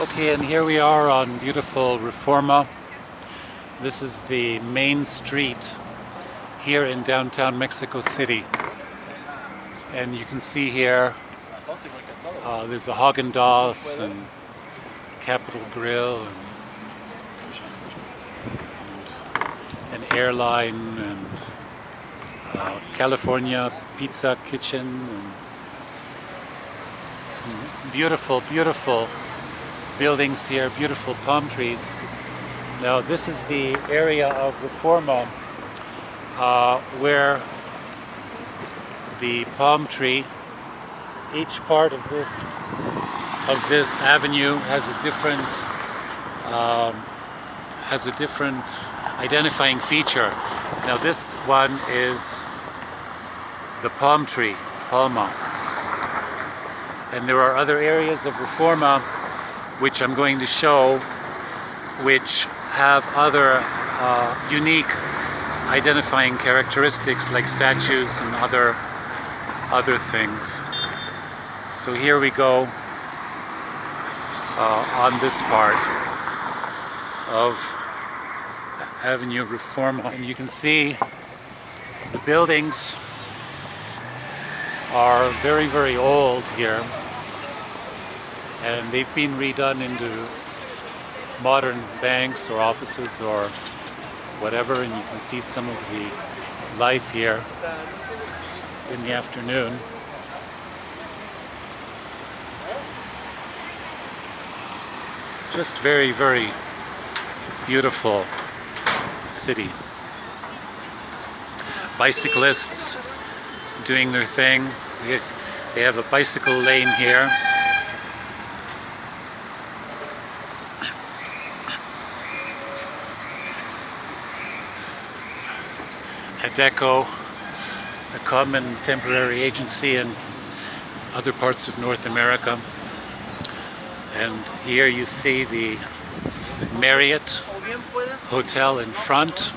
Okay, and here we are on beautiful Reforma. This is the main street here in downtown Mexico City. And you can see here there's a Haagen-Dazs and Capital Grill and an airline and California Pizza Kitchen and some beautiful, beautiful buildings here, beautiful palm trees. Now this is the area of Reforma where the palm tree, each part of this avenue has a different identifying feature. Now this one is the palm tree, Palma. And there are other areas of Reforma which I'm going to show, which have other unique identifying characteristics like statues and other things. So here we go on this part of Avenue Reforma, and you can see the buildings are very, very old here. And they've been redone into modern banks or offices or whatever, and you can see some of the life here in the afternoon. Just very, very beautiful city. Bicyclists doing their thing. They have a bicycle lane here. Deco, a common temporary agency in other parts of North America. And here you see the Marriott Hotel in front.